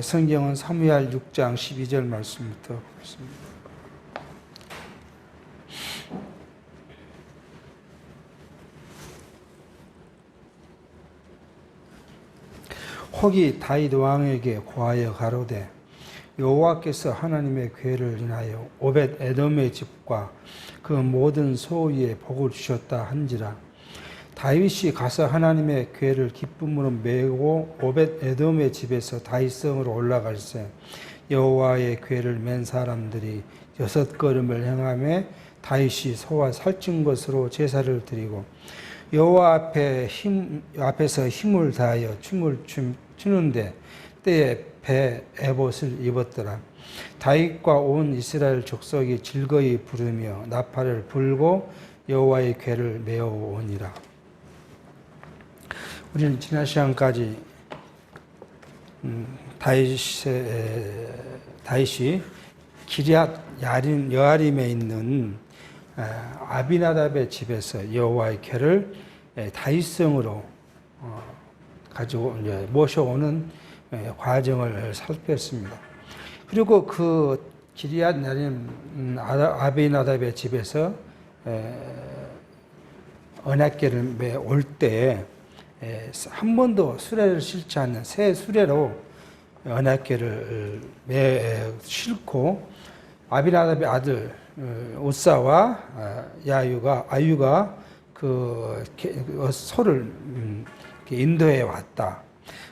성경은 사무엘 6장 12절 말씀부터 보겠습니다. 혹이 다윗 왕에게 고하여 가로되 여호와께서 하나님의 궤를 인하여 오벳 에돔의 집과 그 모든 소위에 복을 주셨다 한지라. 다윗이 가서 하나님의 궤를 기쁨으로 메고 오벳 에돔의 집에서 다윗성으로 올라갈새 여호와의 궤를 맨 사람들이 6걸음을 행하며 다윗이 소와 살찐 것으로 제사를 드리고 여호와 앞에서 힘을 다하여 춤을 추는데 때에 배 에봇을 입었더라. 다윗과 온 이스라엘 족속이 즐거이 부르며 나팔을 불고 여호와의 궤를 메어오니라. 우리는 지난 시간까지 다윗이 기럇 여아림에 있는 아비나답의 집에서 여호와의 궤를 다윗성으로 가지고 모셔오는 과정을 살폈습니다. 그리고 그 기럇 여아림 아비나답의 집에서 언약궤를 메올 때 한 번도 수레를 싣지 않는 새 수레로 언약궤를 싣고 아비나답의 아들 우사와 아유가 그 소를 인도해 왔다.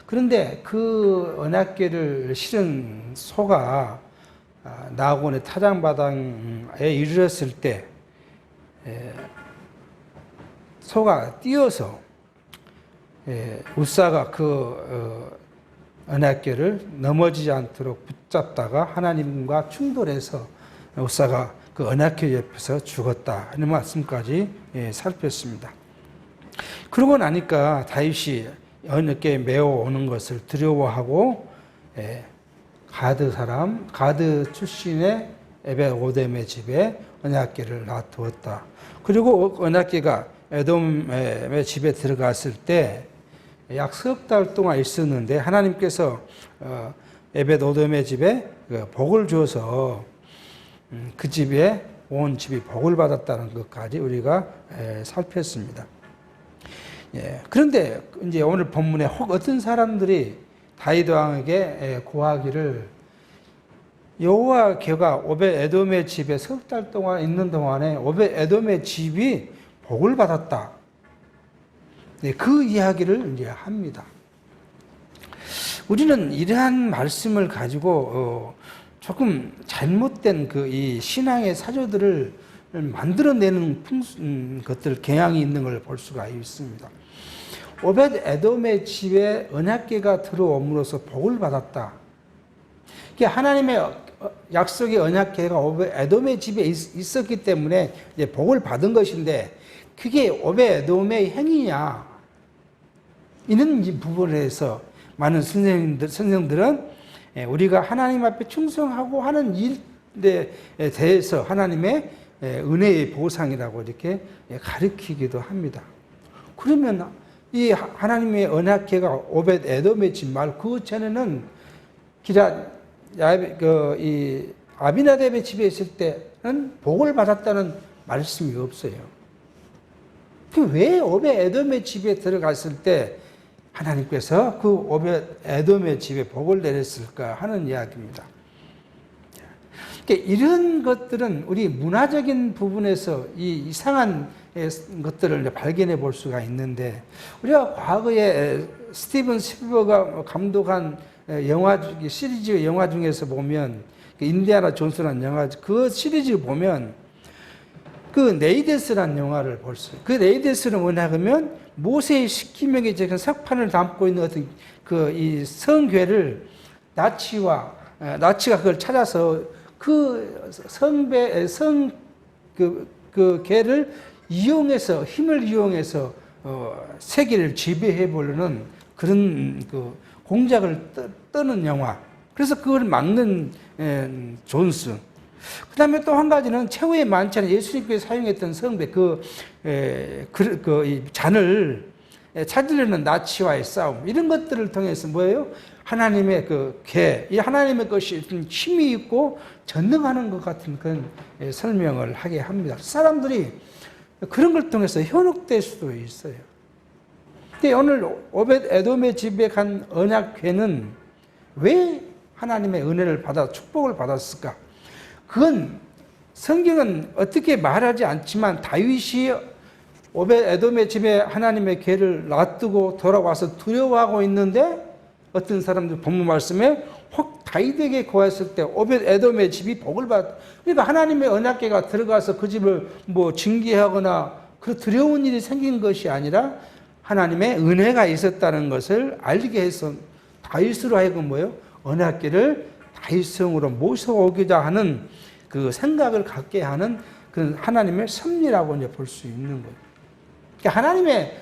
그런데 그 언약궤를 실은 소가 나곤의 타작마당에 이르렀을 때 소가 뛰어서 우사가 그 언약궤를 넘어지지 않도록 붙잡다가 하나님과 충돌해서 우사가 그 언약궤 옆에서 죽었다 하는 말씀까지 살폈습니다. 그러고 나니까 다윗이 언약궤에 메어오는 것을 두려워하고 가드 출신의 에벳오뎀의 집에 언약궤를 놔두었다. 그리고 언약궤가 에돔의 집에 들어갔을 때 약 석 달 동안 있었는데 하나님께서 에벳오돔의 집에 복을 줘서 그 집에 온 집이 복을 받았다는 것까지 우리가 살폈습니다. 그런데 이제 오늘 본문에 혹 어떤 사람들이 다윗 왕에게 고하기를 여호와 궤가 오벳 에돔의 집에 석 달 동안 있는 동안에 오벳 에돔의 집이 복을 받았다. 그 이야기를 이제 합니다. 우리는 이러한 말씀을 가지고 조금 잘못된 이 신앙의 사조들을 만들어내는 것들 경향이 있는 걸 볼 수가 있습니다. 오벳 에돔의 집에 언약궤가 들어옴으로써 복을 받았다. 하나님의 약속의 언약궤가 오벳 에돔의 집에 있었기 때문에 이제 복을 받은 것인데 그게 오벳 에돔의 행위냐? 이런 부분에서 많은 선생들은 우리가 하나님 앞에 충성하고 하는 일에 대해서 하나님의 은혜의 보상이라고 이렇게 가르치기도 합니다. 그러면 이 하나님의 언약궤가 오벳 에돔의 집 말 그 전에는 이 아비나답의 집에 있을 때는 복을 받았다는 말씀이 없어요. 왜 오벳 에돔의 집에 들어갔을 때 하나님께서 그 오벳 에돔의 집에 복을 내렸을까 하는 이야기입니다. 이런 것들은 우리 문화적인 부분에서 이 이상한 것들을 발견해 볼 수가 있는데 우리가 과거에 스티븐 스필버가 감독한 시리즈 영화 중에서 보면 인디아나 존스라는 영화 그 시리즈 보면 그 네이데스라는 영화를 볼 수 있어요. 그 네이데스는 뭐냐면 모세의 십계명에 적은 석판을 담고 있는 어떤 이 성궤를 나치가 그걸 찾아서 그 궤를 이용해서 힘을 이용해서 세계를 지배해 보려는 그런 공작을 떠는 영화. 그래서 그걸 막는 존스. 그 다음에 또 한 가지는 최후의 만찬에 예수님께서 사용했던 성배, 이 잔을 찾으려는 나치와의 싸움, 이런 것들을 통해서 뭐예요? 하나님의 그 계, 이 하나님의 것이 힘이 있고 전능하는 것 같은 그런 설명을 하게 합니다. 사람들이 그런 걸 통해서 현혹될 수도 있어요. 근데 오늘 오벳 에돔의 집에 간 언약궤는 왜 하나님의 은혜를 받아 축복을 받았을까? 그건 성경은 어떻게 말하지 않지만 다윗이 오벳 에돔의 집에 하나님의 궤를 놔두고 돌아와서 두려워하고 있는데 어떤 사람들 본문 말씀에 혹 다윗에게 구했을 때 오벳 에돔의 집이 복을 받. 그러니까 하나님의 언약궤가 들어가서 그 집을 뭐 징계하거나 그 두려운 일이 생긴 것이 아니라 하나님의 은혜가 있었다는 것을 알게 해서 다윗으로 하여금 뭐요? 언약궤를 다윗성으로 모셔오고자 하는 그 생각을 갖게 하는 그 하나님의 섭리라고 이제 볼 수 있는 거예요. 그러니까 하나님의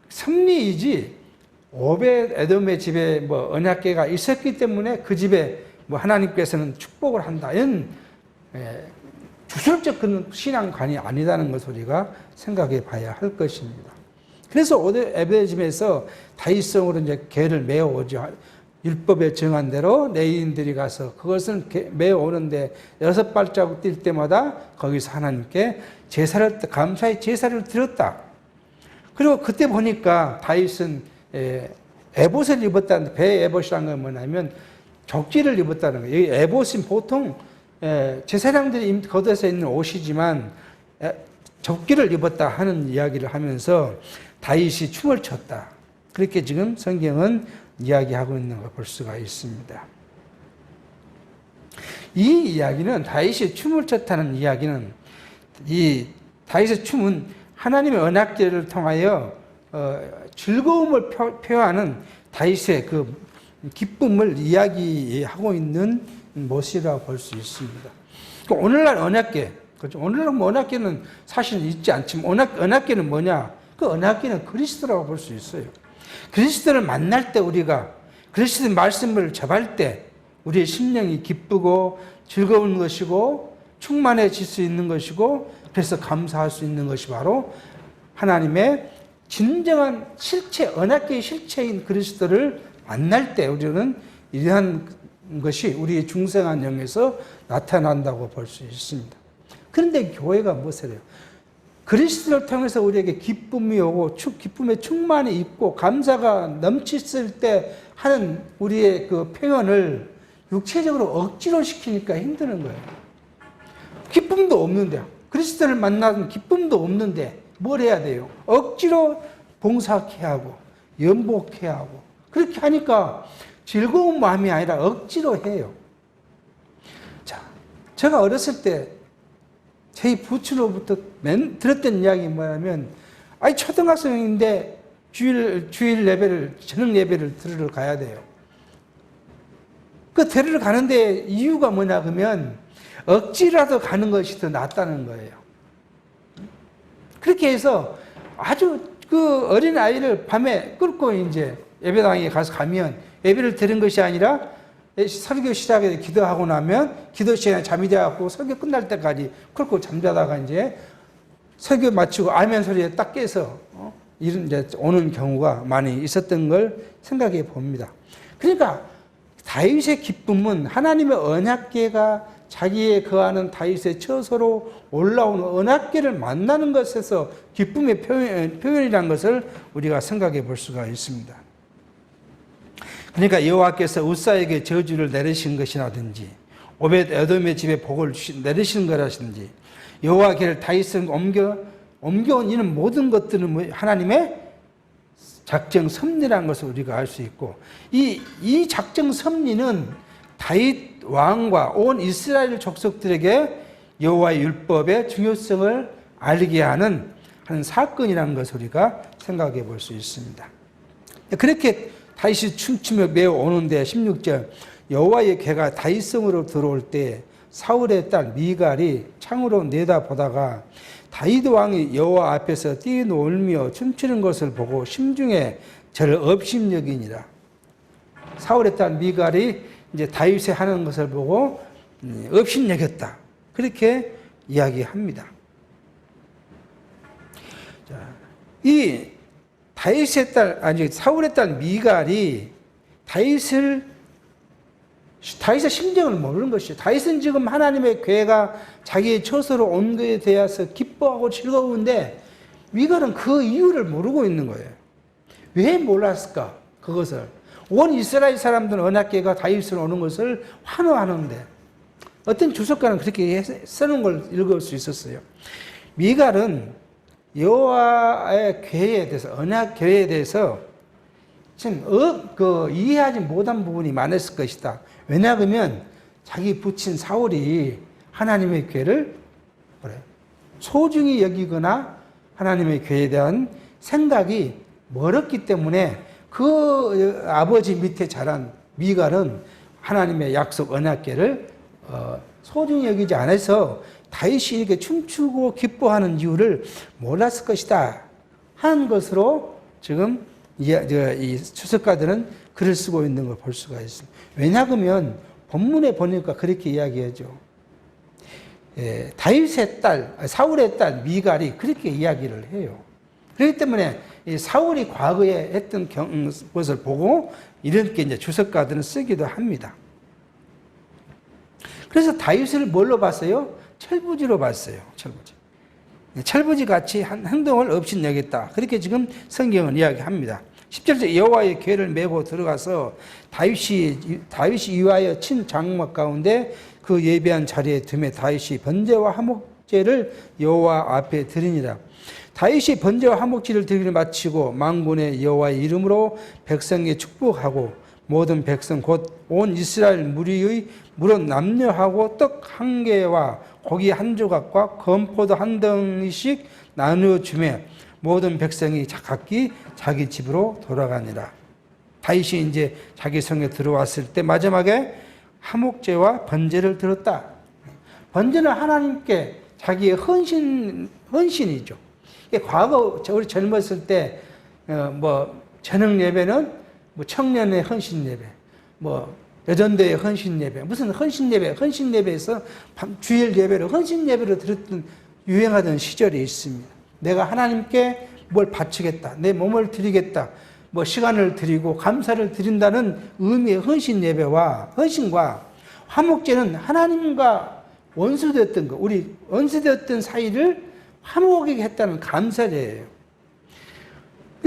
섭리이지 오벳 에돔의 집에 뭐 언약궤가 있었기 때문에 그 집에 뭐 하나님께서는 축복을 한다. 이런 주술적 그런 신앙관이 아니다는 것을 우리가 생각해 봐야 할 것입니다. 그래서 오벳 에돔의 집에서 다윗성으로 이제 궤를 메어오죠. 율법에 정한 대로 레위인들이 가서 그것을 메어오는데 6발자국 뛸 때마다 거기서 하나님께 제사를 감사의 제사를 드렸다. 그리고 그때 보니까 다윗은 에봇을 입었다는데 배 에봇이라는 건 뭐냐면 적기를 입었다는 거예요. 이 에봇은 보통 제사장들이 걷어서 있는 옷이지만 적기를 입었다 하는 이야기를 하면서 다윗이 춤을 췄다. 그렇게 지금 성경은 이야기하고 있는 걸 볼 수가 있습니다. 이 이야기는 다윗이 춤을 췄다는 이야기는 이 다윗의 춤은 하나님의 언약궤를 통하여 즐거움을 표하는 다윗의 그 기쁨을 이야기하고 있는 모습이라고 볼 수 있습니다. 오늘날 언약궤, 그렇죠? 오늘날 언약궤는 사실 있지 않지만 언약궤는 뭐냐? 그 언약궤는 그리스도라고 볼 수 있어요. 그리스도를 만날 때 우리가 그리스도의 말씀을 접할 때 우리의 심령이 기쁘고 즐거운 것이고 충만해질 수 있는 것이고 그래서 감사할 수 있는 것이 바로 하나님의 진정한 실체, 언약궤의 실체인 그리스도를 만날 때 우리는 이러한 것이 우리의 중생한 영에서 나타난다고 볼 수 있습니다. 그런데 교회가 무엇이래요? 그리스도를 통해서 우리에게 기쁨이 오고 기쁨의 충만이 있고 감사가 넘쳤을 때 하는 우리의 그 표현을 육체적으로 억지로 시키니까 힘드는 거예요. 기쁨도 없는데 그리스도를 만나는 기쁨도 없는데 뭘 해야 돼요? 억지로 봉사케 하고 연복해 하고 그렇게 하니까 즐거운 마음이 아니라 억지로 해요. 자, 제가 어렸을 때 저희 부친으로부터 들었던 이야기 뭐냐면, 아니 초등학생인데 주일 예배를 저녁 예배를 들으러 가야 돼요. 그 들으러 가는데 이유가 뭐냐 그러면 억지라도 가는 것이 더 낫다는 거예요. 그렇게 해서 아주 그 어린 아이를 밤에 끌고 이제 예배당에 가면 예배를 드린 것이 아니라 설교 시작에 기도하고 나면 기도 시간에 잠이 돼갖고 설교 끝날 때까지 그렇고 잠자다가 이제 설교 마치고 아멘 소리에 딱 깨서 이런 이제 오는 경우가 많이 있었던 걸 생각해 봅니다. 그러니까 다윗의 기쁨은 하나님의 언약궤가 자기의 거하는 다윗의 처소로 올라오는 언약궤를 만나는 것에서 기쁨의 표현이라는 것을 우리가 생각해 볼 수가 있습니다. 그러니까 여호와께서 우사에게 저주를 내리신 것이라든지 오벳 에돔의 집에 복을 내리신 것이라든지 여호와께를 다윗을 옮겨온 이는 모든 것들은 하나님의 작정 섭리라는 것을 우리가 알 수 있고 이 작정 섭리는 다윗 왕과 온 이스라엘 족속들에게 여호와의 율법의 중요성을 알게 하는 사건이라는 것을 우리가 생각해 볼 수 있습니다. 그렇게 다윗이 춤추며 메어 오는데 16절 여호와의 궤가 다윗성으로 들어올 때 사울의 딸 미갈이 창으로 내다보다가 다윗 왕이 여호와 앞에서 뛰놀며 춤추는 것을 보고 심중에 저를 업심여기니라. 사울의 딸 미갈이 이제 다윗이 하는 것을 보고 업심여겼다. 그렇게 이야기합니다. 자, 이 다윗의 딸, 사울의 딸 미갈이 다윗의 심정을 모르는 것이죠. 다윗은 지금 하나님의 괴가 자기의 처소로 온 것에 대해서 기뻐하고 즐거운데 미갈은 그 이유를 모르고 있는 거예요. 왜 몰랐을까? 그것을. 온 이스라엘 사람들은 언약궤가 다윗으로 오는 것을 환호하는데 어떤 주석가는 그렇게 써놓은 걸 읽을 수 있었어요. 미갈은 여호와의 궤에 대해서, 언약궤에 대해서 지금 이해하지 못한 부분이 많았을 것이다. 왜냐하면 자기 부친 사울이 하나님의 궤를 소중히 여기거나 하나님의 궤에 대한 생각이 멀었기 때문에 그 아버지 밑에 자란 미갈은 하나님의 약속 언약궤를 소중히 여기지 않아서 다윗이 이렇게 춤추고 기뻐하는 이유를 몰랐을 것이다 하는 것으로 지금 이 주석가들은 글을 쓰고 있는 걸 볼 수가 있습니다. 왜냐하면 본문에 보니까 그렇게 이야기하죠. 다윗의 딸, 사울의 딸 미갈이 그렇게 이야기를 해요. 그렇기 때문에 사울이 과거에 했던 것을 보고 이렇게 이제 주석가들은 쓰기도 합니다. 그래서 다윗을 뭘로 봤어요? 철부지로 봤어요. 철부지 같이 한 행동을 없이 여겼다. 그렇게 지금 성경은 이야기합니다. 10절에 여호와의 궤를 메고 들어가서 다윗이 위하여 친 장막 가운데 그 예배한 자리에 둠에 다윗이 번제와 화목제를 여호와 앞에 드리니라. 다윗이 번제와 화목제를 드리기를 마치고 만군의 여호와의 이름으로 백성에게 축복하고 모든 백성 곧 온 이스라엘 무리의 물은 남녀하고 떡 한 개와 고기 한 조각과 건포도 한 덩이씩 나누어 주매 모든 백성이 각기 자기 집으로 돌아가니라. 다윗이 이제 자기 성에 들어왔을 때 마지막에 화목제와 번제를 드렸다. 번제는 하나님께 자기의 헌신이죠. 과거 우리 젊었을 때 저녁 예배는 청년의 헌신 예배, 여전대의 헌신 예배, 무슨 헌신 예배에서 주일 예배로 헌신 예배로 드렸던 유행하던 시절이 있습니다. 내가 하나님께 뭘 바치겠다, 내 몸을 드리겠다, 시간을 드리고 감사를 드린다는 의미의 헌신 예배와 헌신과 화목제는 하나님과 원수되었던 것, 우리 원수되었던 사이를 화목하게 했다는 감사제예요.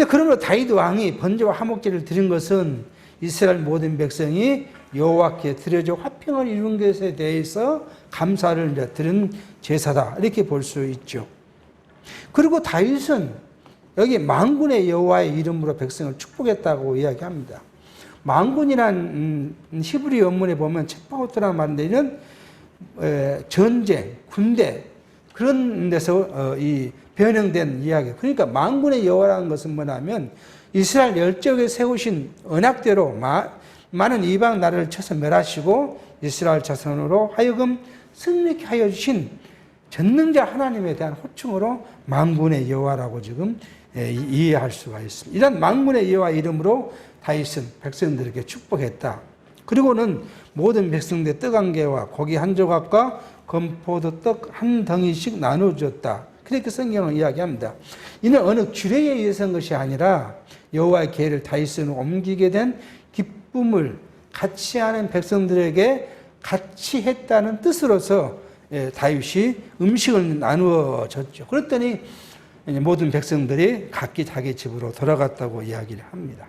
그러므로 다윗 왕이 번제와 화목제를 드린 것은 이스라엘 모든 백성이 여호와께 드려져 화평을 이룬 것에 대해서 감사를 드린 제사다, 이렇게 볼 수 있죠. 그리고 다윗은 여기 만군의 여호와의 이름으로 백성을 축복했다고 이야기합니다. 만군이란 히브리 원문에 보면 쳇바오트라는 말인데 이는 전쟁, 군대 그런 데서 이 변형된 이야기. 그러니까 만군의 여호와라는 것은 뭐냐면 이스라엘 열적에 세우신 언약대로 많은 이방 나라를 쳐서 멸하시고 이스라엘 자손으로 하여금 승리케 하여 주신 전능자 하나님에 대한 호칭으로 만군의 여호와라고 지금 이해할 수가 있습니다. 이런 만군의 여호와 이름으로 다윗은 백성들에게 축복했다. 그리고는 모든 백성들 떡 한 개와 고기 한 조각과 건포도 떡 한 덩이씩 나눠줬다. 그렇게 성경은 이야기합니다. 이는 어느 규례에 의해서 한 것이 아니라 여호와의 궤를 다윗으로 옮기게 된 기쁨을 같이 하는 백성들에게 같이 했다는 뜻으로서 다윗이 음식을 나누어 줬죠. 그랬더니 모든 백성들이 각기 자기 집으로 돌아갔다고 이야기를 합니다.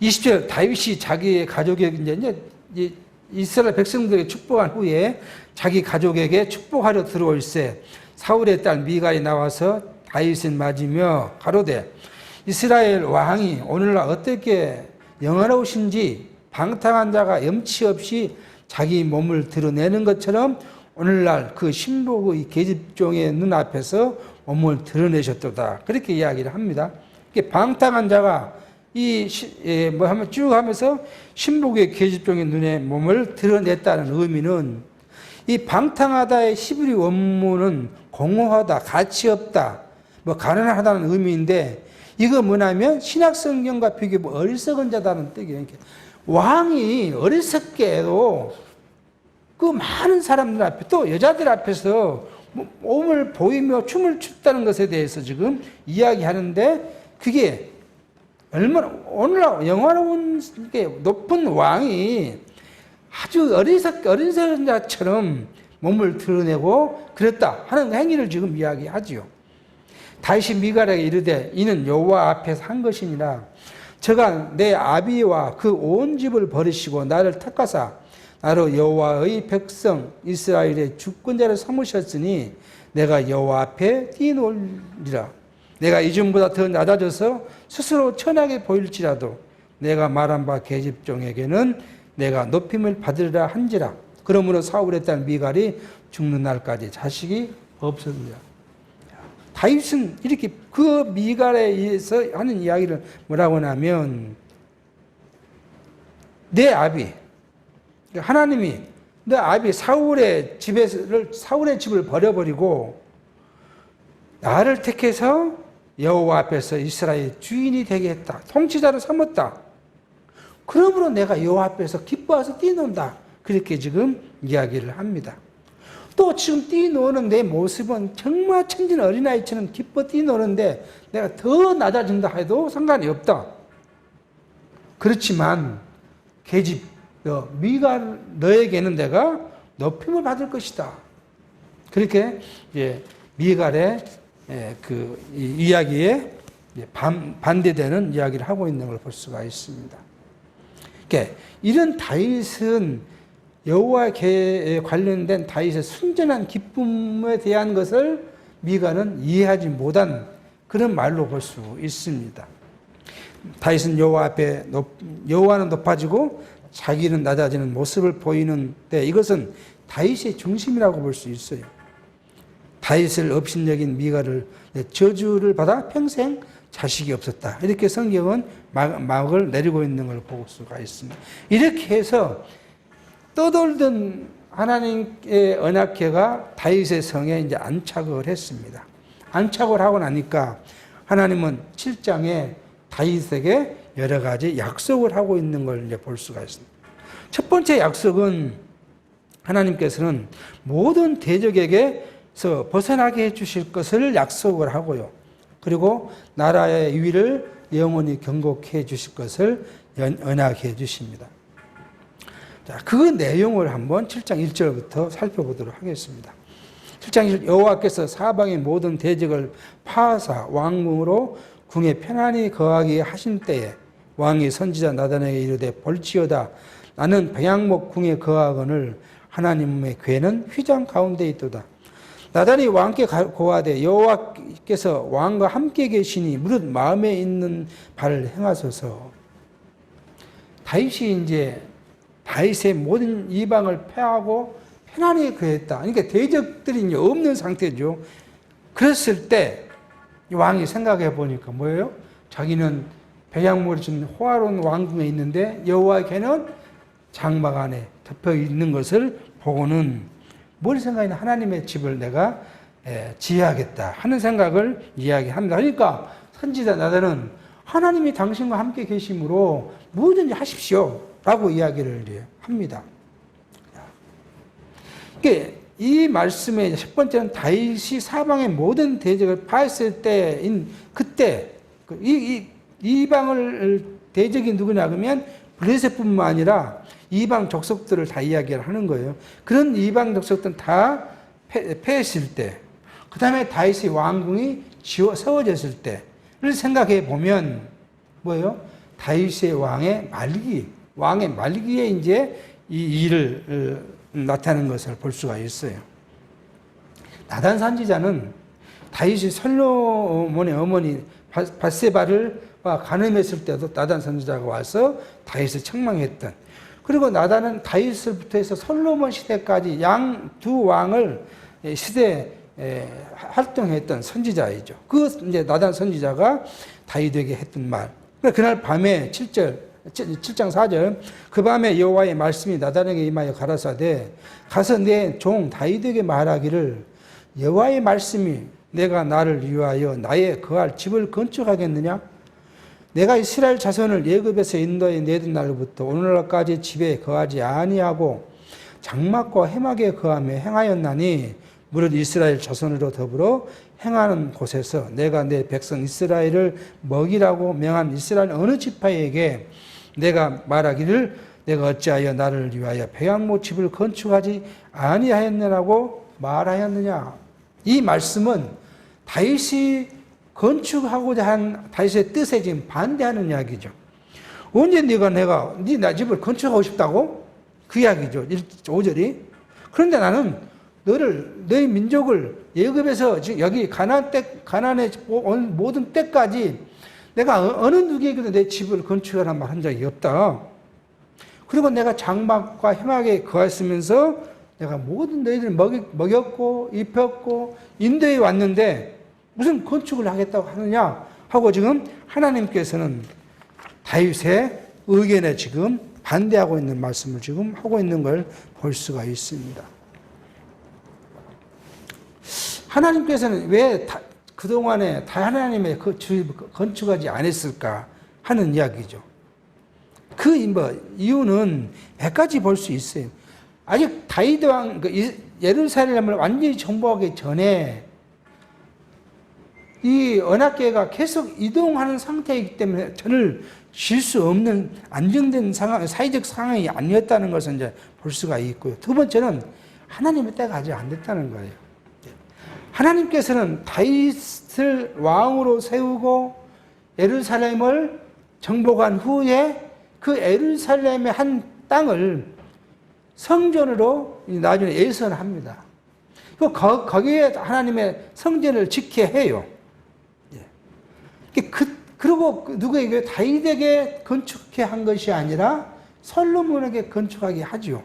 20절 다윗이 자기의 가족에게 이제 이스라엘 백성들에게 축복한 후에 자기 가족에게 축복하려 들어올세 사울의 딸 미갈이 나와서 다윗을 맞으며 가로되 이스라엘 왕이 오늘날 어떻게 영화로우신지 방탕한 자가 염치 없이 자기 몸을 드러내는 것처럼 오늘날 그 신복의 계집종의 눈앞에서 몸을 드러내셨도다. 그렇게 이야기를 합니다. 방탕한 자가 한번 쭉 하면서 신복의 계집종의 눈에 몸을 드러냈다는 의미는 이 방탕하다의 히브리 원문은 공허하다, 가치 없다, 가난하다는 의미인데 이거 뭐냐면 신약성경과 비교해 어리석은 자다는 뜻이에요. 왕이 어리석게 해도 그 많은 사람들 앞에 또 여자들 앞에서 몸을 보이며 춤을 췄다는 것에 대해서 지금 이야기하는데 그게 얼마나 오늘날 영화로운 게 높은 왕이 아주 어린 자처럼 몸을 드러내고 그랬다 하는 행위를 지금 이야기하지요. 다윗이 미갈에게 이르되 이는 여호와 앞에서 한 것이니라. 저가 내 아비와 그 온 집을 버리시고 나를 택하사 나로 여호와의 백성 이스라엘의 주권자를 삼으셨으니 내가 여호와 앞에 뛰놀리라. 내가 이전보다 더 낮아져서 스스로 천하게 보일지라도 내가 말한 바 계집종에게는 내가 높임을 받으리라 한지라. 그러므로 사울의 딸 미갈이 죽는 날까지 자식이 없었느니라. 다윗은 이렇게 그 미갈에 의해서 하는 이야기를 뭐라고 하냐면 내 아비 하나님이 내 아비 사울의 집을 버려버리고 나를 택해서 여호와 앞에서 이스라엘 주인이 되게 했다. 통치자를 삼았다. 그러므로 내가 여호와 앞에서 기뻐해서 뛰논다. 그렇게 지금 이야기를 합니다. 또 지금 뛰노는 내 모습은 정말 천진 어린아이처럼 기뻐 뛰노는데 내가 더 낮아진다 해도 상관이 없다. 그렇지만 계집 미갈 너에게는 내가 높임을 받을 것이다. 그렇게 이제 미갈의 그 이야기에 반대되는 이야기를 하고 있는 걸 볼 수가 있습니다. 그러니까 이런 다윗은 여호와께 관련된 다윗의 순전한 기쁨에 대한 것을 미갈은 이해하지 못한 그런 말로 볼 수 있습니다. 다윗은 여호와는 높아지고 자기는 낮아지는 모습을 보이는데 이것은 다윗의 중심이라고 볼 수 있어요. 다윗을 업신여긴 미갈을 저주를 받아 평생 자식이 없었다. 이렇게 성경은 막을 내리고 있는 걸 볼 수가 있습니다. 이렇게 해서 떠돌던 하나님의 언약궤가 다윗의 성에 이제 안착을 했습니다. 안착을 하고 나니까 하나님은 7장에 다윗에게 여러 가지 약속을 하고 있는 걸 이제 볼 수가 있습니다. 첫 번째 약속은 하나님께서는 모든 대적에게서 벗어나게 해주실 것을 약속을 하고요. 그리고 나라의 위를 영원히 경고케 해주실 것을 언약해 주십니다. 자, 그 내용을 한번 7장 1절부터 살펴보도록 하겠습니다. 7장 1절 여호와께서 사방의 모든 대적을 파하사 왕궁으로 궁에 편안히 거하게 하신 때에 왕이 선지자 나단에게 이르되 볼지어다 나는 백향목 궁에 거하거늘 하나님의 궤는 휘장 가운데 있도다. 나단이 왕께 고하되 여호와께서 왕과 함께 계시니 무릇 마음에 있는 바를 행하소서. 다윗이 이제 다윗의 모든 이방을 패하고 편안히 거했다. 그러니까 대적들이 이제 없는 상태죠. 그랬을 때 왕이 생각해 보니까 뭐예요? 자기는 백향목을 준 호화로운 왕궁에 있는데 여호와의 궤는 장막 안에 덮여 있는 것을 보고는 뭘 생각이냐? 하나님의 집을 내가 지어야겠다 하는 생각을 이야기합니다. 그러니까 선지자 나단은 하나님이 당신과 함께 계심으로 뭐든지 하십시오 라고 이야기를 합니다. 이 말씀의 첫 번째는 다윗이 사방의 모든 대적을 파했을 때인 그때 이방을 대적이 누구냐 그러면 블레셋뿐만 아니라 이방 족속들을 다 이야기를 하는 거예요. 그런 이방 족속들은 다 패했을 때, 그 다음에 다윗의 왕궁이 세워졌을 때를 생각해 보면 뭐예요? 다윗의 왕의 말기에 이제 이 일을 나타내는 것을 볼 수가 있어요. 나단 선지자는 다윗이 솔로몬의 어머니 밧세바를 간음했을 때도 나단 선지자가 와서 다윗을 책망했던, 그리고 나단은 다윗을부터 해서 솔로몬 시대까지 양 두 왕을 시대에 활동했던 선지자이죠. 그 이제 나단 선지자가 다윗에게 했던 말. 그날 밤에 7장 4절 그 밤에 여호와의 말씀이 나단에게 임하여 가라사대 가서 내 종 다윗에게 말하기를 여호와의 말씀이 내가 나를 위하여 나의 거할 집을 건축하겠느냐? 내가 이스라엘 자손을 애굽에서 인도에 내던 날부터 오늘날까지 집에 거하지 아니하고 장막과 해막에 거하며 행하였나니 무릇 이스라엘 자손으로 더불어 행하는 곳에서 내가 내 백성 이스라엘을 먹이라고 명한 이스라엘 어느 지파에게 내가 말하기를 내가 어찌하여 나를 위하여 배양모 집을 건축하지 아니하였느냐고 말하였느냐. 이 말씀은 다윗이 건축하고자 한 다윗의 뜻에 지금 반대하는 이야기죠. 언제 내가 나 집을 건축하고 싶다고? 그 이야기죠. 5절이. 그런데 나는 너희 민족을 예굽에서 여기 가나안의 모든 때까지 내가 어느 누구에게도 내 집을 건축하라는 말 한 적이 없다. 그리고 내가 장막과 회막에 거하였으면서 내가 모든 너희들 먹였고 입혔고 인도해 왔는데 무슨 건축을 하겠다고 하느냐 하고 지금 하나님께서는 다윗의 의견에 지금 반대하고 있는 말씀을 지금 하고 있는 걸 볼 수가 있습니다. 하나님께서는 왜 그동안에 하나님의 그 주를 건축하지 않았을까 하는 이야기죠. 그 이유는 몇 가지 볼 수 있어요. 아직 다윗 왕 예루살렘을 완전히 정복하기 전에 이 언약궤가 계속 이동하는 상태이기 때문에 전을 질 수 없는 안정된 상황, 사회적 상황이 아니었다는 것을 이제 볼 수가 있고요. 두 번째는 하나님의 때가 아직 안 됐다는 거예요. 하나님께서는 다윗을 왕으로 세우고 예루살렘을 정복한 후에 그 예루살렘의 한 땅을 성전으로 나중에 예선합니다. 거기에 하나님의 성전을 지켜야 해요. 그리고 누구에게 다윗에게 건축해 한 것이 아니라 솔로몬에게 건축하게 하죠.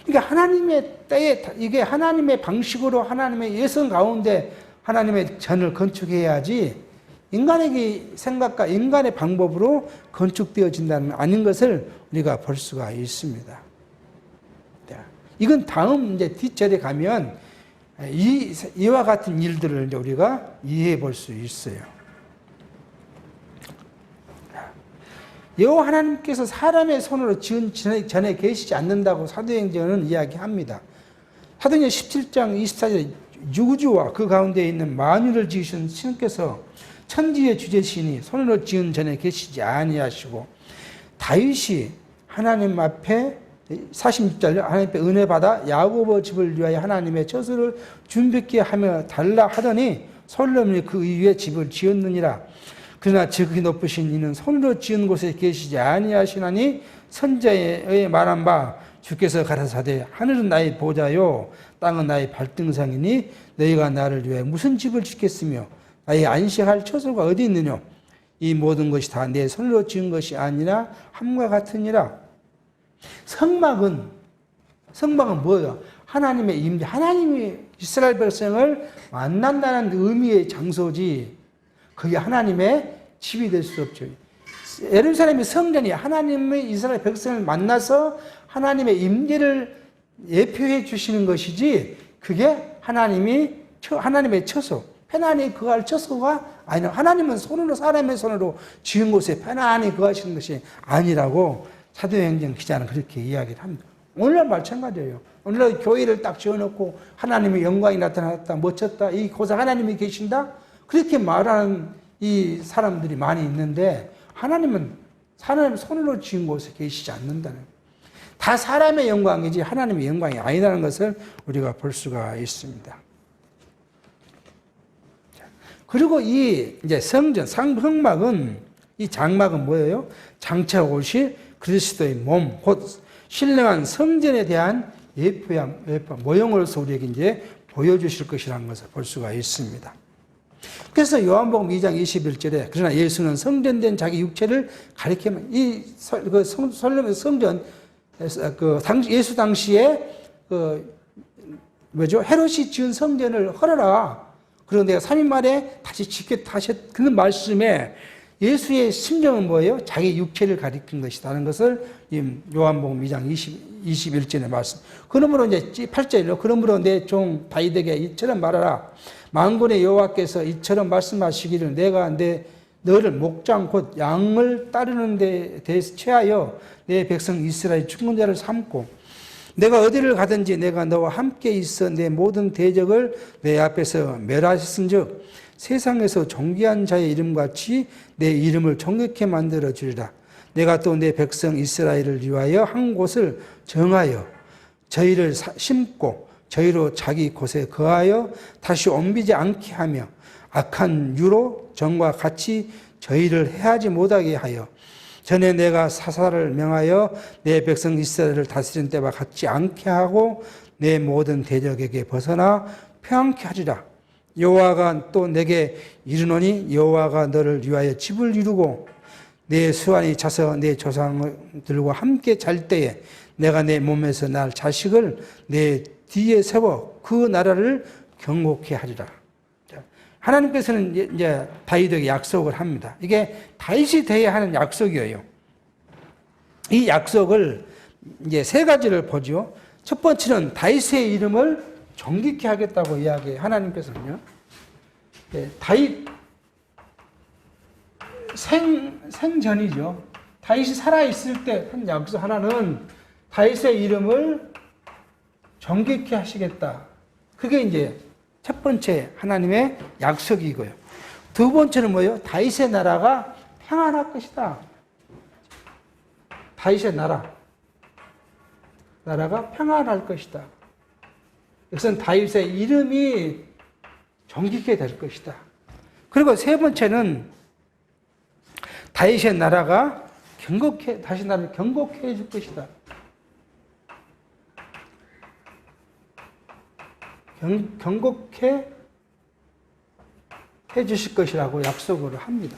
그러니까 하나님의 때에 이게 하나님의 방식으로 하나님의 예선 가운데 하나님의 전을 건축해야지 인간의 생각과 인간의 방법으로 건축되어진다는 아닌 것을 우리가 볼 수가 있습니다. 이건 다음 이제 뒷절에 가면 이와 같은 일들을 이제 우리가 이해해 볼 수 있어요. 여호와 하나님께서 사람의 손으로 지은 전에 계시지 않는다고 사도행전은 이야기합니다. 사도행전 17장 24절 유구주와 그 가운데 있는 만유를 지으신 신께서 천지의 주제시니 손으로 지은 전에 계시지 아니하시고 다윗이 하나님 앞에 46절 하나님 앞에 은혜 받아 야고보 집을 위하여 하나님의 처소를 준비케 하며 달라 하더니 솔로몬이 그 위에 집을 지었느니라. 그러나 지극히 높으신 이는 손으로 지은 곳에 계시지 아니하시나니 선자의 말한 바 주께서 가라사대 하늘은 나의 보좌요 땅은 나의 발등상이니 너희가 나를 위해 무슨 집을 짓겠으며 나의 안식할 처소가 어디 있느냐. 이 모든 것이 다 내 손으로 지은 것이 아니라 함과 같으니라. 성막은 뭐예요? 하나님의 임재, 하나님이 이스라엘 백성을 만난다는 의미의 장소지 그게 하나님의 집이 될 수 없죠. 예루살렘의 성전이 하나님의 이스라엘 백성을 만나서 하나님의 임재를 예표해 주시는 것이지 그게 하나님의 처소, 편안히 거할 처소가 아니라 하나님은 사람의 손으로 지은 곳에 편안히 거하시는 것이 아니라고 사도행전 기자는 그렇게 이야기를 합니다. 오늘날 마찬가지예요. 오늘날 교회를 딱 지어놓고 하나님의 영광이 나타났다, 멋졌다, 이 고사 하나님이 계신다? 그렇게 말하는 이 사람들이 많이 있는데 하나님은 사람의 손으로 지은 곳에 계시지 않는다는 다 사람의 영광이지 하나님의 영광이 아니라는 것을 우리가 볼 수가 있습니다. 그리고 이제 성전, 성막은 이 장막은 뭐예요? 장차 오실 그리스도의 몸, 곧 신령한 성전에 대한 예표 모형으로서 우리에게 이제 보여주실 것이라는 것을 볼 수가 있습니다. 그래서 요한복음 2장 21절에 그러나 예수는 성전된 자기 육체를 가리키면 이 솔로몬 성전 예수 당시에 헤롯이 지은 성전을 헐어라. 그리고 내가 3일 만에 다시 짓겠다 하셨 그 말씀에 예수의 심정은 뭐예요? 자기 육체를 가리킨 것이라는 것을 요한복음 2장 21절의 말씀. 그러므로 이제 8절로 그러므로 내 종 다윗에게 이처럼 말하라. 만군의 여호와께서 이처럼 말씀하시기를 내가 너를 목장 곧 양을 따르는 데 대해서 취하여 내 백성 이스라엘 충분자를 삼고 내가 어디를 가든지 내가 너와 함께 있어 내 모든 대적을 내 앞에서 멸하셨은즉 세상에서 존귀한 자의 이름같이 내 이름을 존귀케 만들어 주리라. 내가 또 내 백성 이스라엘을 위하여 한 곳을 정하여 저희를 심고 저희로 자기 곳에 거하여 다시 옮기지 않게 하며 악한 유로 정과 같이 저희를 해하지 못하게 하여 전에 내가 사사를 명하여 내 백성 이스라엘을 다스린 때와 같지 않게 하고 내 모든 대적에게 벗어나 평안케 하리라. 여호와가 또 내게 이르노니 여호와가 너를 위하여 집을 이루고 내 수완이 차서 내 조상들과 함께 잘 때에 내가 내 몸에서 날 자식을 내 뒤에 세워 그 나라를 경고케 하리라. 하나님께서는 이제 다윗에게 약속을 합니다. 이게 다윗이 돼야 하는 약속이에요. 이 약속을 이제 세 가지를 보죠. 첫 번째는 다윗의 이름을 존귀케 하겠다고 이야기해요. 하나님께서는요. 다윗 생전이죠. 다윗이 살아있을 때 한 약속 하나는 다윗의 이름을 존귀케 하시겠다. 그게 이제 첫 번째 하나님의 약속이고요. 두 번째는 뭐예요? 다윗의 나라가 평안할 것이다. 다윗의 나라가 평안할 것이다. 이것은 다윗의 이름이 존귀케 될 것이다. 그리고 세 번째는 다윗의 나라가 다시 나라를 경고케 해줄 것이다. 경고케 해주실 것이라고 약속을 합니다.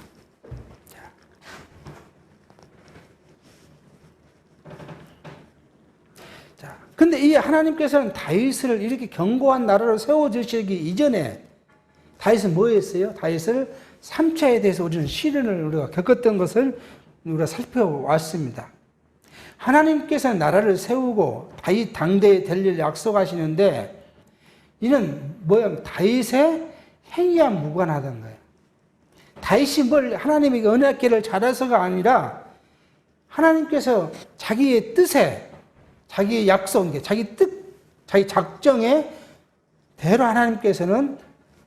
자, 근데 이 하나님께서는 다윗을 이렇게 견고한 나라로 세워주시기 이전에 다윗은 뭐 했어요? 다윗을 3차에 대해서 우리는 시련을 우리가 겪었던 것을 우리가 살펴왔습니다. 하나님께서는 나라를 세우고 다윗 당대에 될 일 약속하시는데 이는 뭐야? 다윗의 행위와 무관하던 거예요. 다윗이 뭘 하나님에게 언약궤를 잘해서가 아니라 하나님께서 자기의 뜻에, 자기의 약속, 자기 뜻, 자기 작정에 대로 하나님께서는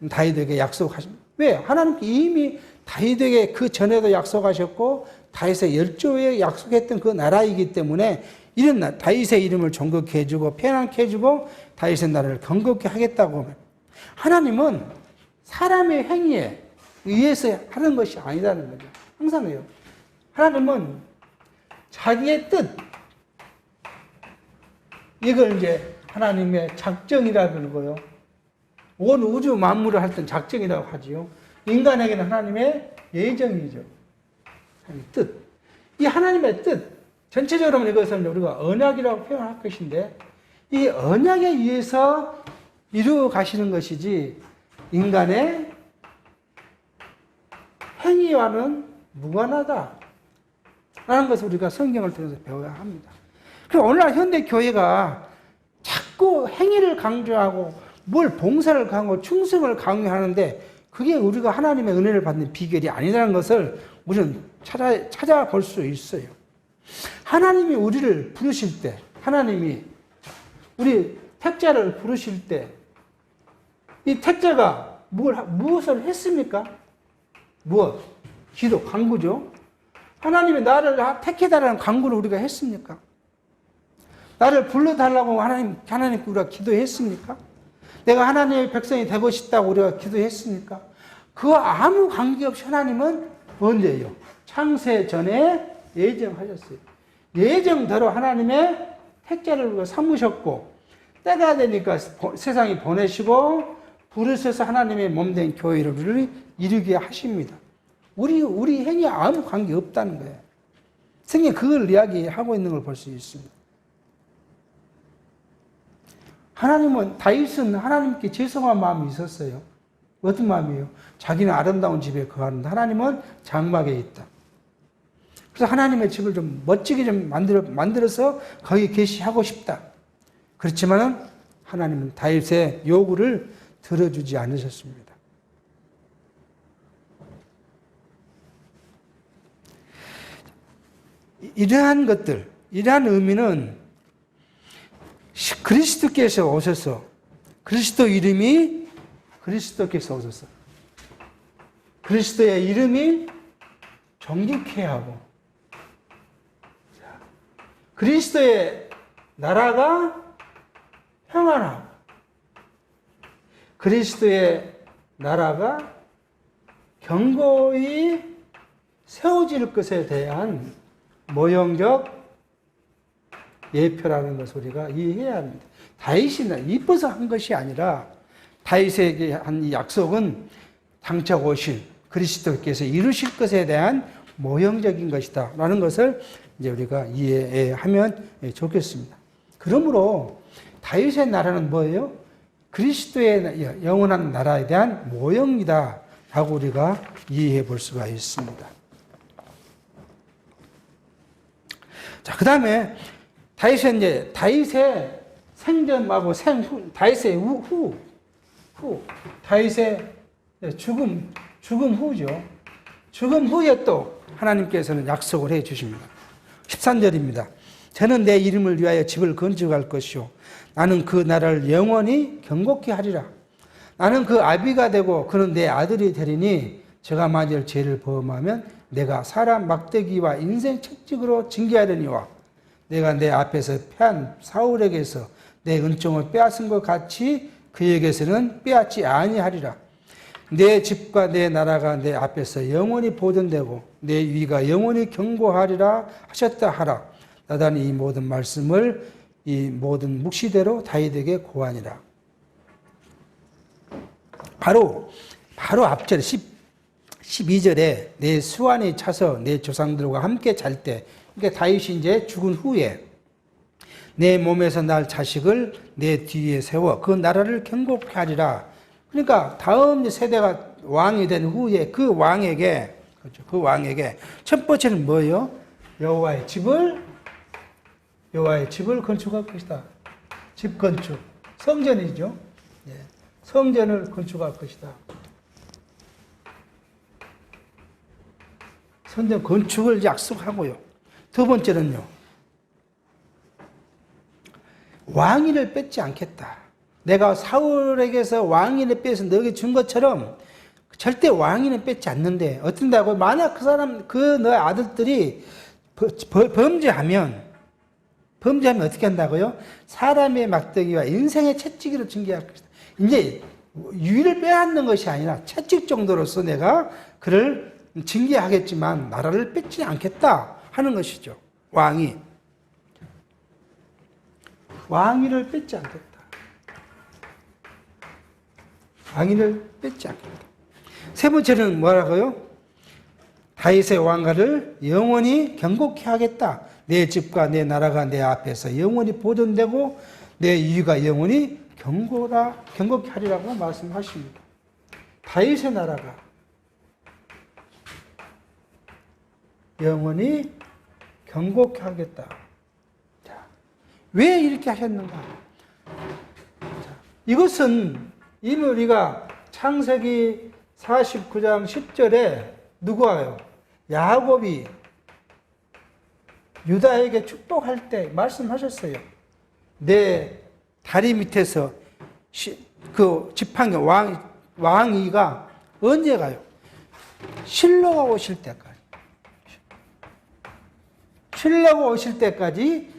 다윗에게 약속하십니다. 왜? 하나님께 이미 다윗에게 그 전에도 약속하셨고 다윗의 열조에 약속했던 그 나라이기 때문에 이런 다윗의 이름을 존귀케 해주고 편안케 해주고 다윗의 나라를 건강케 하겠다고. 하나님은 사람의 행위에 의해서 하는 것이 아니라는 거죠. 항상요. 하나님은 자기의 뜻, 이걸 이제 하나님의 작정이라고 그러고요. 온 우주 만물을 할 땐 작정이라고 하지요. 인간에게는 하나님의 예정이죠. 하나님의 뜻. 이 하나님의 뜻, 전체적으로 이것은 우리가 언약이라고 표현할 것인데 이 언약에 의해서 이루어 가시는 것이지 인간의 행위와는 무관하다 라는 것을 우리가 성경을 통해서 배워야 합니다. 그럼 오늘날 현대 교회가 자꾸 행위를 강조하고 뭘 봉사를 강조하고 충성을 강요하는데 그게 우리가 하나님의 은혜를 받는 비결이 아니라는 것을 우리는 찾아볼 수 있어요. 하나님이 우리를 부르실 때, 하나님이 우리 택자를 부르실 때, 이 택자가 무엇을 했습니까? 무엇? 기도, 간구죠. 하나님이 나를 택해달라는 간구를 우리가 했습니까? 나를 불러달라고 하나님께 우리가 기도했습니까? 내가 하나님의 백성이 되고 싶다고 우리가 기도했습니까? 그와 아무 관계없이 하나님은 언제요? 창세 전에 예정하셨어요. 예정대로 하나님의 택자를 우리가 삼으셨고 때가 되니까 세상에 보내시고 부르셔서 하나님의 몸된 교회를 우리를 이루게 하십니다. 우리 행위에 아무 관계 없다는 거예요. 성경이 그걸 이야기하고 있는 걸 볼 수 있습니다. 하나님은 다윗은 하나님께 죄송한 마음이 있었어요. 어떤 마음이에요? 자기는 아름다운 집에 거하는데 하나님은 장막에 있다. 그래서 하나님의 집을 좀 멋지게 좀 만들어서 거기 계시하고 싶다. 그렇지만은 하나님은 다윗의 요구를 들어주지 않으셨습니다. 이러한 것들, 이러한 의미는 그리스도께서 오셔서 그리스도 이름이 그리스도께서 오셔서 그리스도의 이름이 존귀케 하고 그리스도의 나라가 평안하고 그리스도의 나라가 견고히 세워질 것에 대한 모형적 예표라는 것을 우리가 이해해야 합니다. 다윗이 이뻐서 한 것이 아니라 다윗에게 한 이 약속은 장차 오실 그리스도께서 이루실 것에 대한 모형적인 것이다 라는 것을 이제 우리가 이해하면 좋겠습니다. 그러므로 다윗의 나라는 뭐예요? 그리스도의 영원한 나라에 대한 모형이다 라고 우리가 이해해 볼 수가 있습니다. 자, 그 다음에 다윗의 생전하고 다윗의 다윗의 죽음 후죠. 죽음 후에 또 하나님께서는 약속을 해 주십니다. 13절입니다. 저는 내 이름을 위하여 집을 건축할 것이요. 나는 그 나라를 영원히 견고케 하리라. 나는 그 아비가 되고 그는 내 아들이 되리니 저가 만일 죄를 범하면 내가 사람 막대기와 인생 채찍으로 징계하려니와 내가 내 앞에서 패한 사울에게서 내 은총을 빼앗은 것 같이 그에게서는 빼앗지 아니하리라. 내 집과 내 나라가 내 앞에서 영원히 보존되고 내 위가 영원히 견고하리라 하셨다 하라. 나단이 이 모든 말씀을 이 모든 묵시대로 다윗에게 고하니라. 바로 앞절 12절에 내 수완이 차서 내 조상들과 함께 잘 때, 그러니까 다윗이 이제 죽은 후에 내 몸에서 날 자식을 내 뒤에 세워 그 나라를 견고케 하리라. 그러니까 다음 세대가 왕이 된 후에 그 왕에게, 그렇죠, 그 왕에게 첫 번째는 뭐예요? 여호와의 집을 건축할 것이다. 집 건축, 성전이죠. 성전을 건축할 것이다. 성전 건축을 약속하고요. 두 번째는요, 왕위를 뺏지 않겠다. 내가 사울에게서 왕위를 빼서 너에게 준 것처럼 절대 왕위는 뺏지 않는데, 어떤다고? 만약 너의 아들들이 범죄하면 어떻게 한다고요? 사람의 막대기와 인생의 채찍으로 징계할 것이다. 이제 유의를 빼앗는 것이 아니라 채찍 정도로서 내가 그를 징계하겠지만 나라를 뺏지 않겠다 하는 것이죠. 왕위를 뺏지 않겠다. 왕위를 뺏지 않겠다. 세 번째는 뭐라고요? 다윗의 왕가를 영원히 견고케 하겠다. 내 집과 내 나라가 내 앞에서 영원히 보존되고 내 이유가 영원히 견고케 하리라고 말씀하십니다. 다윗의 나라가 영원히 견고케 하겠다. 자, 왜 이렇게 하셨는가? 자, 이것은 이미 우리가 창세기 49장 10절에 누구와요? 야곱이 유다에게 축복할 때 말씀하셨어요. 내 다리 밑에서 그 지팡이 왕위가 언제 가요? 실로가 오실 때까지. 실로가 오실 때까지.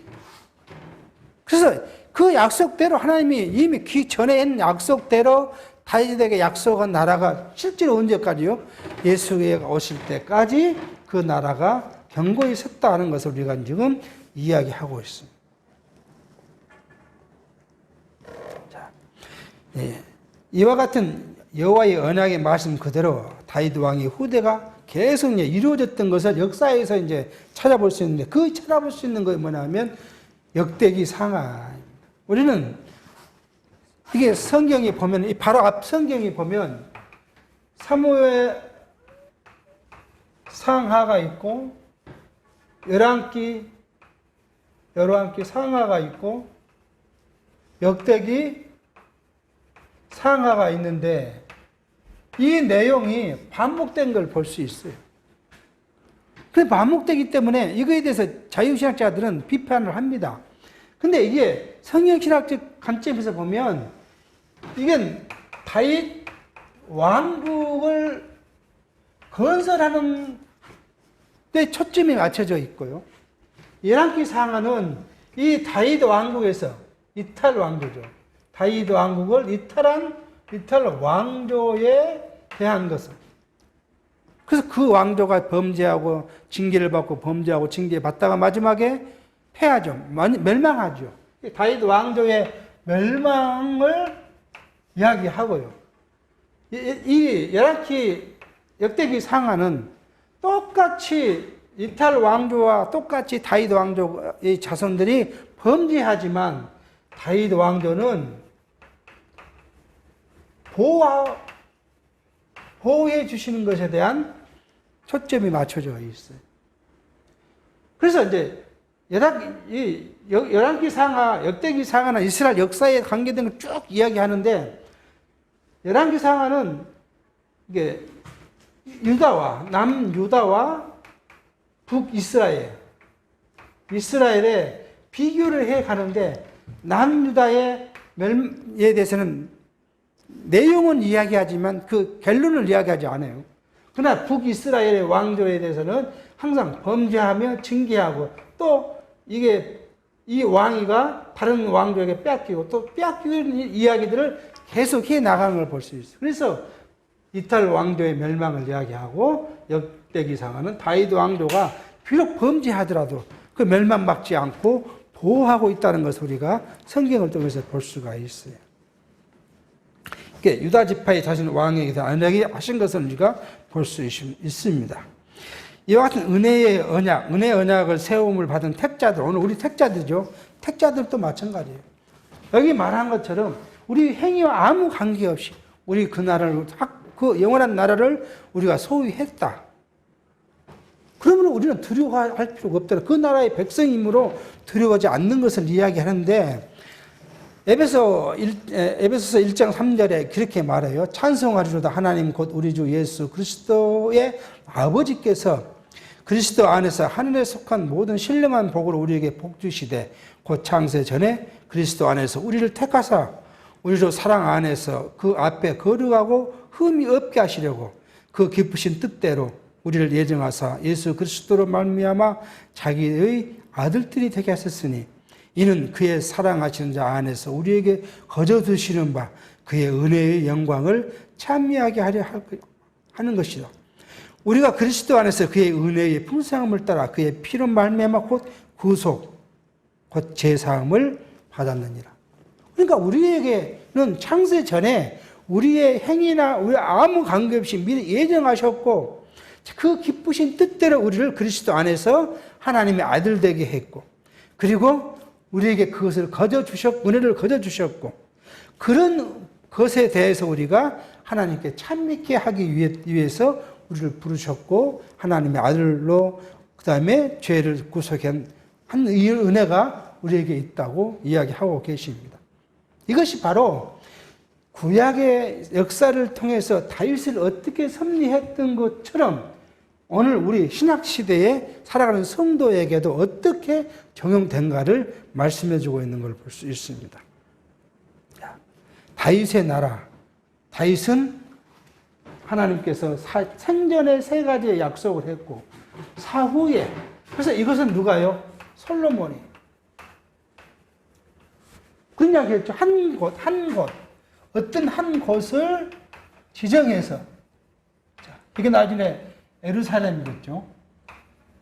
그래서 그 약속대로 하나님이 이미 전에 했는 약속대로 다윗에게 약속한 나라가 실제로 언제까지요? 예수가 오실 때까지 그 나라가 견고히 섰다는 것을 우리가 지금 이야기하고 있습니다. 자, 이와 같은 여호와의 언약의 말씀 그대로 다윗 왕의 후대가 계속 이루어졌던 것을 역사에서 이제 찾아볼 수 있는데, 그 찾아볼 수 있는 것이 뭐냐면 역대기 상하입니다. 우리는 이게 성경이 보면, 바로 앞 성경이 보면 사무엘 상하가 있고 열왕기 상하가 있고 역대기 상하가 있는데 이 내용이 반복된 걸 볼 수 있어요. 그 반복되기 때문에 이거에 대해서 자유신학자들은 비판을 합니다. 근데 이게 성경신학적 관점에서 보면 이건 다윗 왕국을 건설하는 데 초점이 맞춰져 있고요. 열왕기 상하는 이 다윗 왕국에서 이탈 왕조죠. 다윗 왕국을 이탈 왕조에 대한 것을. 그래서 그 왕조가 범죄하고 징계를 받고 범죄하고 징계받다가 마지막에 패하죠. 멸망하죠. 다윗 왕조의 멸망을 이야기하고요. 이 열왕기 역대기 상하는 똑같이 이탈 왕조와 똑같이 다윗 왕조의 자손들이 범죄하지만 다윗 왕조는 보호해 주시는 것에 대한 초점이 맞춰져 있어요. 그래서 이제 열왕기 상하, 역대기 상하나 이스라엘 역사에 관계된 걸 쭉 이야기하는데 열왕기 상하는 이게 남유다와 북이스라엘에 비교를 해 가는데 남유다의 멸망에 대해서는 내용은 이야기하지만 그 결론을 이야기하지 않아요. 그러나 북이스라엘의 왕조에 대해서는 항상 범죄하며 징계하고 또 이 왕위가 다른 왕조에게 뺏기고 또 뺏기는 이야기들을 계속해 나가는 걸 볼 수 있어요. 그래서 이탈 왕조의 멸망을 이야기하고 역대기상하는 다윗 왕조가 비록 범죄하더라도 그 멸망받지 않고 보호하고 있다는 것을 우리가 성경을 통해서 볼 수가 있어요. 유다 지파의 자신 왕에게 언약이 하신 것을 우리가 볼 수 있습니다. 이와 같은 은혜의 언약을 세움을 받은 택자들, 오늘 우리 택자들이죠. 택자들도 마찬가지예요. 여기 말한 것처럼 우리 행위와 아무 관계없이 우리 그 나라를, 그 영원한 나라를 우리가 소유했다. 그러면 우리는 두려워할 필요가 없다. 그 나라의 백성이므로 두려워하지 않는 것을 이야기하는데 에베소서 1장 3절에 그렇게 말해요. 찬송하리로다 하나님 곧 우리 주 예수 그리스도의 아버지께서 그리스도 안에서 하늘에 속한 모든 신령한 복을 우리에게 복 주시되 곧 창세 전에 그리스도 안에서 우리를 택하사 우리로 사랑 안에서 그 앞에 거룩하고 흠이 없게 하시려고 그 기쁘신 뜻대로 우리를 예정하사 예수 그리스도로 말미암아 자기의 아들들이 되게 하셨으니 이는 그의 사랑하시는 자 안에서 우리에게 거저 두시는 바 그의 은혜의 영광을 찬미하게 하려 하는 것이다. 우리가 그리스도 안에서 그의 은혜의 풍성함을 따라 그의 피로 말미암아 곧 구속, 곧 제사함을 받았느니라. 그러니까 우리에게는 창세 전에 우리의 행위나 우리 아무 관계없이 미리 예정하셨고 그 기쁘신 뜻대로 우리를 그리스도 안에서 하나님의 아들 되게 했고 그리고 우리에게 그것을 은혜를 거저 주셨고 그런 것에 대해서 우리가 하나님께 찬미케 하기 위해서 우리를 부르셨고 하나님의 아들로 그 다음에 죄를 구속한 이 은혜가 우리에게 있다고 이야기하고 계십니다. 이것이 바로 구약의 역사를 통해서 다윗을 어떻게 섭리했던 것처럼 오늘 우리 신약시대에 살아가는 성도에게도 어떻게 적용된가를 말씀해주고 있는 걸 볼 수 있습니다. 다윗의 나라, 다윗은 하나님께서 생전에 3가지의 약속을 했고 사후에 그래서 이것은 누가요? 솔로몬이 그냥 그랬죠. 한 곳 어떤 한 곳을 지정해서 자, 이게 나중에 예루살렘이겠죠.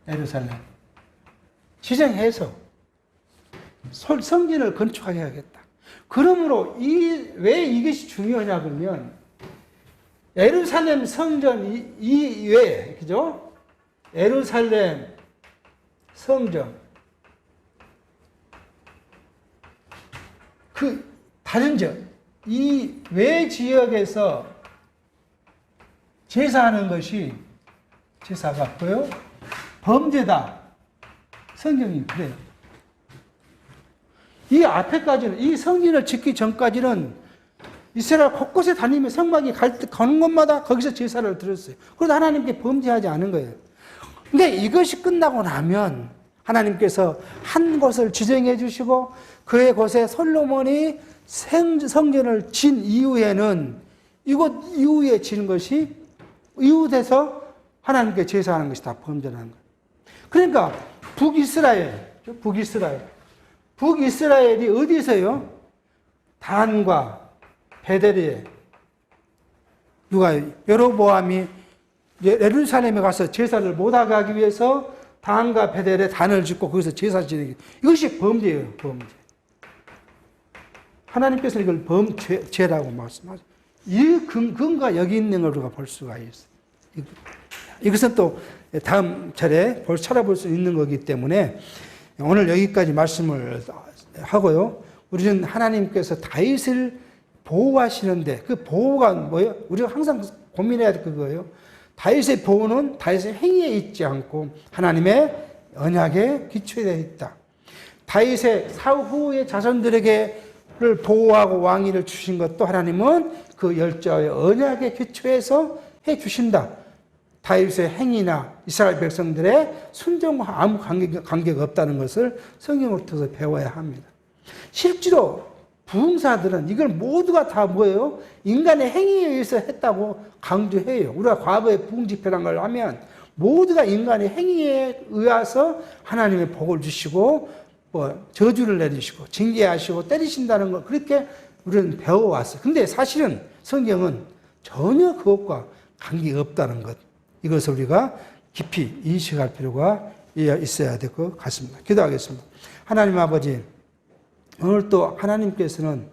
예루살렘 지정해서 성전을 건축하게 하겠다. 그러므로 왜 이것이 중요하냐 그러면 예루살렘 성전 이외에 그죠? 예루살렘 성전 그 다른 이 외 지역에서 제사하는 것이 제사가 뭐요? 범죄다. 성경이 그래요. 이 앞에까지는 이 성전을 짓기 전까지는 이스라엘 곳곳에 다니며 성막이 가는 곳마다 거기서 제사를 드렸어요. 그래도 하나님께 범죄하지 않은 거예요. 근데 이것이 끝나고 나면 하나님께서 한 곳을 지정해 주시고 그의 곳에 솔로몬이 성전을 진 이후에는 이곳 이후에 지은 것이 이웃에서 하나님께 제사하는 것이 다 범죄라는 거예요. 그러니까 북이스라엘이 어디서요? 단과 베델에 누가 여로보암이 예루살렘에 가서 제사를 못하게 하기 위해서 단과 베델에 단을 짓고 거기서 제사 지내기. 이것이 범죄예요, 범죄. 하나님께서 이걸 범죄라고 말씀하죠. 이 근거가 여기 있는 걸 우리가 볼 수가 있어요. 이것은 또 다음 차례 찾아볼 수 있는 거기 때문에 오늘 여기까지 말씀을 하고요. 우리는 하나님께서 다윗을 보호하시는데 그 보호가 뭐예요? 우리가 항상 고민해야 될 그거예요. 다윗의 보호는 다윗의 행위에 있지 않고 하나님의 언약에 기초되어 있다. 다윗의 사후 후의 자손들에게를 보호하고 왕위를 주신 것도 하나님은 그 열조의 언약에 기초해서 해 주신다. 다윗의 행위나 이스라엘 백성들의 순종과 아무 관계가 없다는 것을 성경을 통해서 배워야 합니다. 실제로 부흥사들은 이걸 모두가 다 뭐예요? 인간의 행위에 의해서 했다고 강조해요. 우리가 과거에 부흥 집회란 걸 하면 모두가 인간의 행위에 의해서 하나님의 복을 주시고 저주를 내리시고 징계하시고 때리신다는 걸 그렇게 우리는 배워왔어요. 근데 사실은 성경은 전혀 그것과 관계가 없다는 것. 이것을 우리가 깊이 인식할 필요가 있어야 될 것 같습니다. 기도하겠습니다. 하나님 아버지, 오늘 또 하나님께서는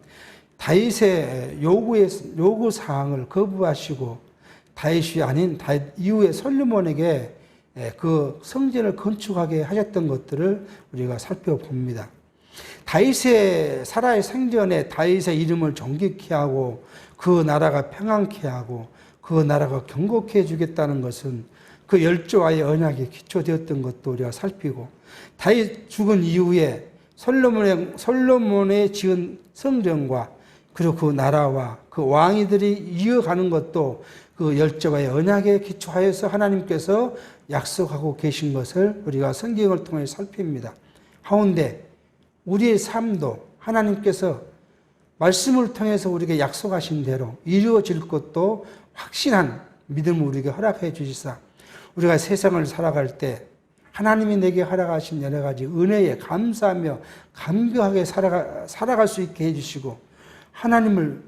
다윗의 요구 사항을 거부하시고 다윗이 아닌 다윗 이후에 솔로몬에게 그 성전을 건축하게 하셨던 것들을 우리가 살펴봅니다. 다윗의 사라의 생전에 다윗의 이름을 존귀케 하고 그 나라가 평안케 하고 그 나라가 경고케 해주겠다는 것은 그 열조와의 언약에 기초되었던 것도 우리가 살피고 다윗 죽은 이후에 솔로몬의 지은 성전과 그리고 그 나라와 그 왕이들이 이어가는 것도 그 열조와의 언약에 기초하여서 하나님께서 약속하고 계신 것을 우리가 성경을 통해 살핍니다. 하운데 우리의 삶도 하나님께서 말씀을 통해서 우리에게 약속하신 대로 이루어질 것도 확신한 믿음을 우리에게 허락해 주시사 우리가 세상을 살아갈 때 하나님이 내게 허락하신 여러 가지 은혜에 감사하며 감격하게 살아갈 수 있게 해주시고 하나님을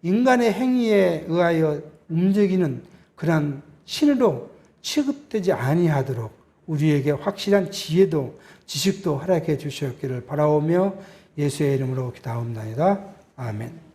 인간의 행위에 의하여 움직이는 그러한 신으로 취급되지 아니하도록 우리에게 확실한 지혜도 지식도 허락해 주셨기를 바라오며 예수의 이름으로 기도하옵나이다. 아멘.